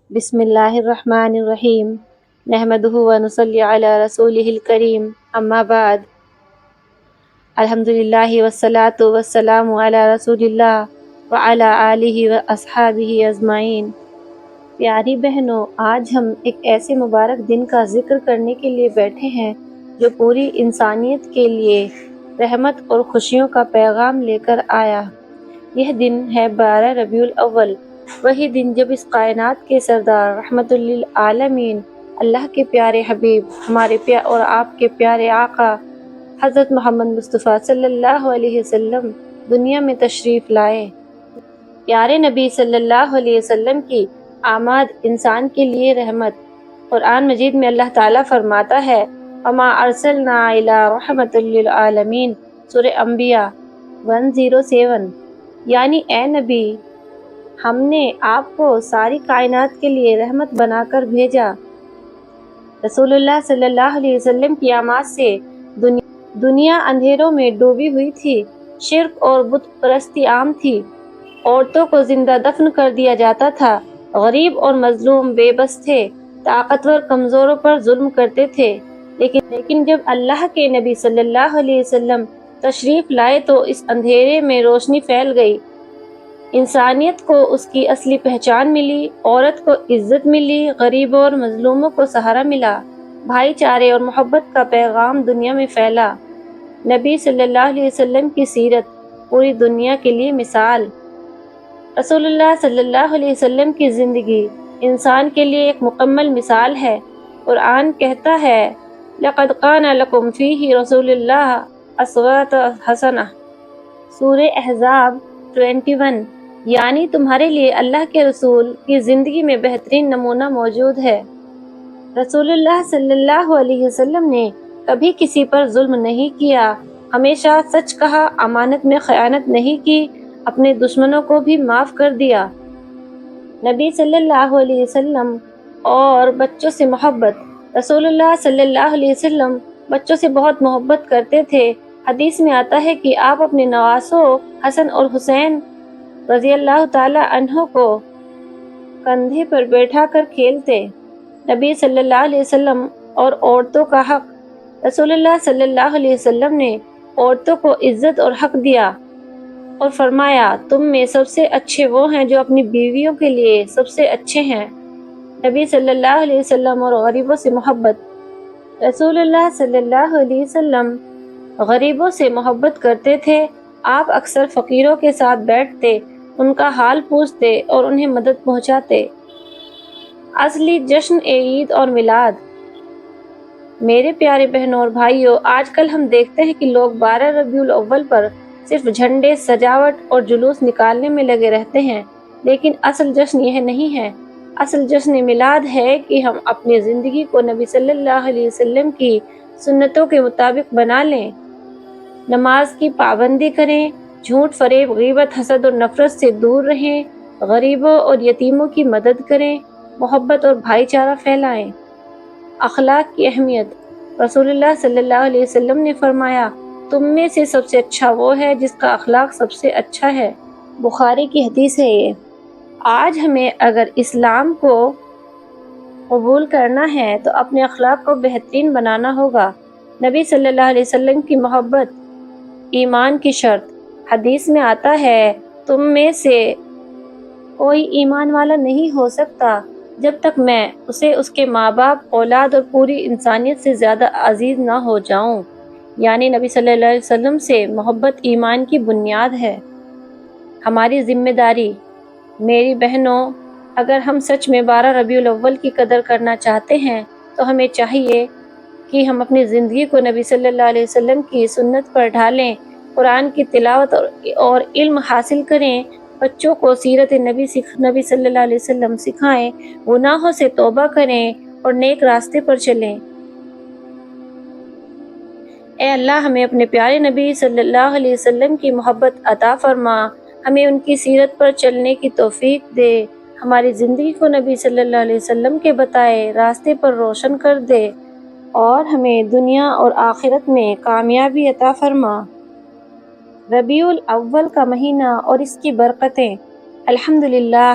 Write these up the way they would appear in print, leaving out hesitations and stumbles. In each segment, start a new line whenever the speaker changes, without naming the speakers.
بسم اللہ الرحمن الرحیم نحمدہ ونصلی علی رسولہ الکریم اما بعد الحمدللہ والصلاة والسلام علی رسول اللہ وعلی آلہ واصحابہ اجمعین۔ پیاری بہنوں، آج ہم ایک ایسے مبارک دن کا ذکر کرنے کے لیے بیٹھے ہیں جو پوری انسانیت کے لیے رحمت اور خوشیوں کا پیغام لے کر آیا۔ یہ دن ہے 12 ربیع الاول، وہی دن جب اس کائنات کے سردار رحمت للعالمین اللہ کے پیارے حبیب ہمارے اور آپ کے پیارے آقا حضرت محمد مصطفیٰ صلی اللہ علیہ وسلم دنیا میں تشریف لائے۔ پیارے نبی صلی اللہ علیہ وسلم کی آمد انسان کے لیے رحمت۔ قرآن مجید میں اللہ تعالیٰ فرماتا ہے وَمَا أَرْسَلْنَا إِلَىٰ رَحْمَةً لِّلْعَالَمِينَ، سورہ انبیاء 107، یعنی اے نبی، ہم نے آپ کو ساری کائنات کے لیے رحمت بنا کر بھیجا۔ رسول اللہ صلی اللہ علیہ وسلم کی آمد سے دنیا اندھیروں میں ڈوبی ہوئی تھی، شرک اور بت پرستی عام تھی، عورتوں کو زندہ دفن کر دیا جاتا تھا، غریب اور مظلوم بے بس تھے، طاقتور کمزوروں پر ظلم کرتے تھے۔ لیکن جب اللہ کے نبی صلی اللہ علیہ وسلم تشریف لائے تو اس اندھیرے میں روشنی پھیل گئی، انسانیت کو اس کی اصلی پہچان ملی، عورت کو عزت ملی، غریبوں اور مظلوموں کو سہارا ملا، بھائی چارے اور محبت کا پیغام دنیا میں پھیلا۔ نبی صلی اللہ علیہ وسلم کی سیرت پوری دنیا کے لیے مثال۔ رسول اللہ صلی اللہ علیہ وسلم کی زندگی انسان کے لیے ایک مکمل مثال ہے۔ قرآن کہتا ہے لَقَدْ كَانَ لَكُمْ فِيهِ رَسُولُ اللَّهِ أُسْوَةٌ حَسَنَةٌ، سورہ احزاب 21، یعنی تمہارے لیے اللہ کے رسول کی زندگی میں بہترین نمونہ موجود ہے۔ رسول اللہ صلی اللہ علیہ وسلم نے کبھی کسی پر ظلم نہیں کیا، ہمیشہ سچ کہا، امانت میں خیانت نہیں کی، اپنے دشمنوں کو بھی معاف کر دیا۔ نبی صلی اللہ علیہ وسلم اور بچوں سے محبت۔ رسول اللہ صلی اللہ علیہ وسلم بچوں سے بہت محبت کرتے تھے۔ حدیث میں آتا ہے کہ آپ اپنے نواسوں حسن اور حسین رضی اللہ تعالی عنہ کو کندھے پر بیٹھا کر کھیلتے۔ نبی صلی اللہ علیہ وسلم اور عورتوں کا حق۔ رسول اللہ صلی اللہ علیہ وسلم نے عورتوں کو عزت اور حق دیا اور فرمایا تم میں سب سے اچھے وہ ہیں جو اپنی بیویوں کے لیے سب سے اچھے ہیں۔ نبی صلی اللہ علیہ وسلم اور غریبوں سے محبت۔ رسول اللہ صلی اللہ علیہ وسلم غریبوں سے محبت کرتے تھے۔ آپ اکثر فقیروں کے ساتھ بیٹھتے، ان کا حال پوچھتے اور انہیں مدد پہنچاتے۔ اصلی جشن عید اور میلاد۔ میرے پیارے بہنوں اور بھائیوں، آج کل ہم دیکھتے ہیں کہ لوگ 12 ربیع الاول پر صرف جھنڈے، سجاوٹ اور جلوس نکالنے میں لگے رہتے ہیں، لیکن اصل جشن یہ نہیں ہے۔ اصل جشن میلاد ہے کہ ہم اپنی زندگی کو نبی صلی اللہ علیہ وسلم کی سنتوں کے مطابق بنا لیں، نماز کی پابندی کریں، جھوٹ، فریب، غیبت، حسد اور نفرت سے دور رہیں، غریبوں اور یتیموں کی مدد کریں، محبت اور بھائی چارہ پھیلائیں۔ اخلاق کی اہمیت۔ رسول اللہ صلی اللہ علیہ وسلم نے فرمایا تم میں سے سب سے اچھا وہ ہے جس کا اخلاق سب سے اچھا ہے۔ بخاری کی حدیث ہے یہ۔ آج ہمیں اگر اسلام کو قبول کرنا ہے تو اپنے اخلاق کو بہترین بنانا ہوگا۔ نبی صلی اللہ علیہ وسلم کی محبت ایمان کی شرط۔ حدیث میں آتا ہے تم میں سے کوئی ایمان والا نہیں ہو سکتا جب تک میں اسے اس کے ماں باپ، اولاد اور پوری انسانیت سے زیادہ عزیز نہ ہو جاؤں، یعنی نبی صلی اللہ علیہ وسلم سے محبت ایمان کی بنیاد ہے۔ ہماری ذمہ داری۔ میری بہنوں، اگر ہم سچ میں 12 ربیع الاول کی قدر کرنا چاہتے ہیں تو ہمیں چاہیے کہ ہم اپنی زندگی کو نبی صلی اللہ علیہ وسلم کی سنت پر ڈھالیں، قرآن کی تلاوت اور علم حاصل کریں، بچوں کو سیرت نبی صلی اللہ علیہ وسلم سکھائیں، گناہوں سے توبہ کریں اور نیک راستے پر چلیں۔ اے اللہ، ہمیں اپنے پیارے نبی صلی اللہ علیہ وسلم کی محبت عطا فرما، ہمیں ان کی سیرت پر چلنے کی توفیق دے، ہماری زندگی کو نبی صلی اللہ علیہ وسلم کے بتائے راستے پر روشن کر دے اور ہمیں دنیا اور آخرت میں کامیابی عطا فرما۔ ربیع الاول کا مہینہ اور اس کی برکتیں۔ الحمدللہ،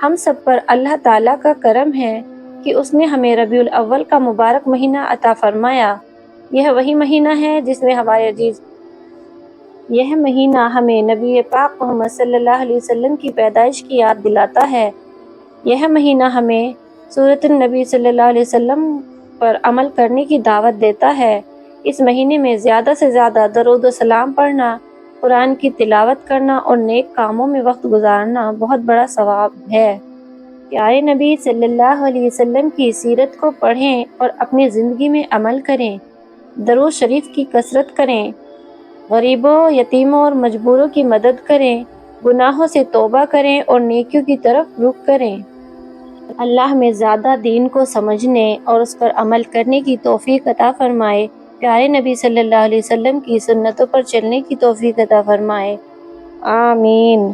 ہم سب پر اللہ تعالیٰ کا کرم ہے کہ اس نے ہمیں ربیع الاول کا مبارک مہینہ عطا فرمایا۔ یہ وہی مہینہ ہے جس میں ہمارے عزیز یہ مہینہ ہمیں نبی پاک محمد صلی اللہ علیہ وسلم کی پیدائش کی یاد دلاتا ہے۔ یہ مہینہ ہمیں سورۃ النبی صلی اللہ علیہ وسلم پر عمل کرنے کی دعوت دیتا ہے۔ اس مہینے میں زیادہ سے زیادہ درود و سلام پڑھنا، قرآن کی تلاوت کرنا اور نیک کاموں میں وقت گزارنا بہت بڑا ثواب ہے۔ پیارے نبی صلی اللہ علیہ وسلم کی سیرت کو پڑھیں اور اپنی زندگی میں عمل کریں۔ درود شریف کی کثرت کریں، غریبوں، یتیموں اور مجبوروں کی مدد کریں، گناہوں سے توبہ کریں اور نیکیوں کی طرف رخ کریں۔ اللہ ہمیں زیادہ دین کو سمجھنے اور اس پر عمل کرنے کی توفیق عطا فرمائے۔ پیارے نبی صلی اللہ علیہ وسلم کی سنتوں پر چلنے کی توفیق عطا فرمائے۔ آمین۔